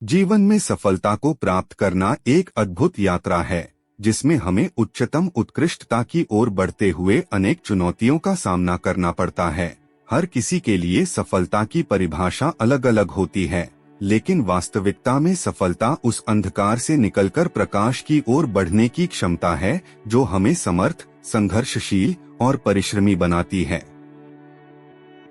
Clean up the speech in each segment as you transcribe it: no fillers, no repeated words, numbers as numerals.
जीवन में सफलता को प्राप्त करना एक अद्भुत यात्रा है, जिसमें हमें उच्चतम उत्कृष्टता की ओर बढ़ते हुए अनेक चुनौतियों का सामना करना पड़ता है। हर किसी के लिए सफलता की परिभाषा अलग अलग होती है, लेकिन वास्तविकता में सफलता उस अंधकार से निकलकर प्रकाश की ओर बढ़ने की क्षमता है, जो हमें समर्थ, संघर्षशील और परिश्रमी बनाती है।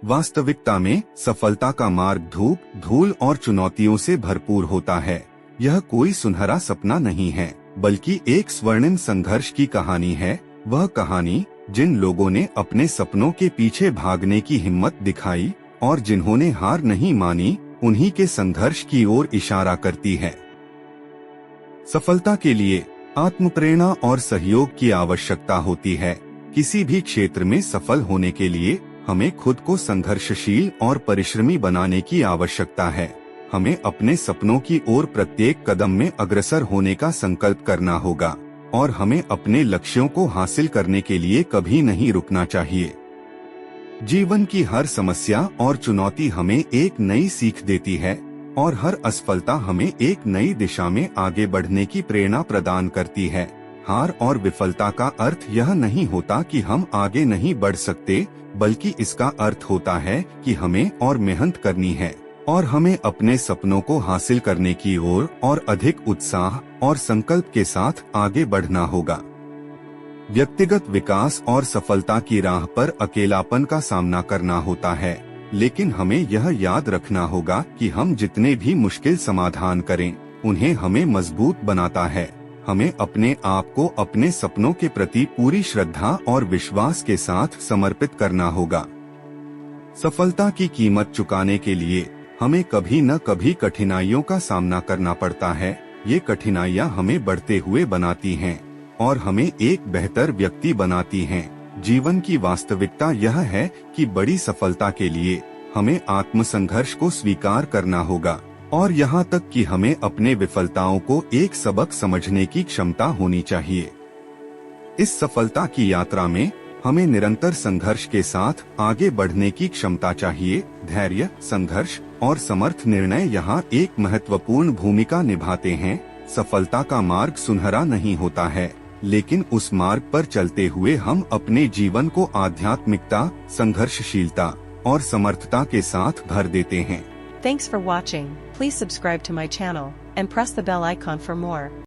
वास्तविकता में सफलता का मार्ग धूप, धूल और चुनौतियों से भरपूर होता है। यह कोई सुनहरा सपना नहीं है, बल्कि एक स्वर्णिम संघर्ष की कहानी है। वह कहानी जिन लोगों ने अपने सपनों के पीछे भागने की हिम्मत दिखाई और जिन्होंने हार नहीं मानी, उन्हीं के संघर्ष की ओर इशारा करती है। सफलता के लिए आत्मप्रेरणा और सहयोग की आवश्यकता होती है। किसी भी क्षेत्र में सफल होने के लिए हमें खुद को संघर्षशील और परिश्रमी बनाने की आवश्यकता है। हमें अपने सपनों की ओर प्रत्येक कदम में अग्रसर होने का संकल्प करना होगा और हमें अपने लक्ष्यों को हासिल करने के लिए कभी नहीं रुकना चाहिए। जीवन की हर समस्या और चुनौती हमें एक नई सीख देती है और हर असफलता हमें एक नई दिशा में आगे बढ़ने की प्रेरणा प्रदान करती है। हार और विफलता का अर्थ यह नहीं होता कि हम आगे नहीं बढ़ सकते, बल्कि इसका अर्थ होता है कि हमें और मेहनत करनी है और हमें अपने सपनों को हासिल करने की ओर और अधिक उत्साह और संकल्प के साथ आगे बढ़ना होगा। व्यक्तिगत विकास और सफलता की राह पर अकेलापन का सामना करना होता है, लेकिन हमें यह याद रखना होगा कि हम जितने भी मुश्किल समाधान करें, उन्हें हमें मजबूत बनाता है। हमें अपने आप को अपने सपनों के प्रति पूरी श्रद्धा और विश्वास के साथ समर्पित करना होगा। सफलता की कीमत चुकाने के लिए हमें कभी न कभी कठिनाइयों का सामना करना पड़ता है। ये कठिनाइयाँ हमें बढ़ते हुए बनाती हैं और हमें एक बेहतर व्यक्ति बनाती हैं। जीवन की वास्तविकता यह है कि बड़ी सफलता के लिए हमें आत्मसंघर्ष को स्वीकार करना होगा और यहाँ तक कि हमें अपने विफलताओं को एक सबक समझने की क्षमता होनी चाहिए। इस सफलता की यात्रा में हमें निरंतर संघर्ष के साथ आगे बढ़ने की क्षमता चाहिए। धैर्य, संघर्ष और समर्थ निर्णय यहाँ एक महत्वपूर्ण भूमिका निभाते हैं। सफलता का मार्ग सुनहरा नहीं होता है, लेकिन उस मार्ग पर चलते हुए हम अपने जीवन को आध्यात्मिकता, संघर्षशीलता और समर्थता के साथ भर देते हैं। Thanks for watching. Please subscribe to my channel and press the bell icon for more.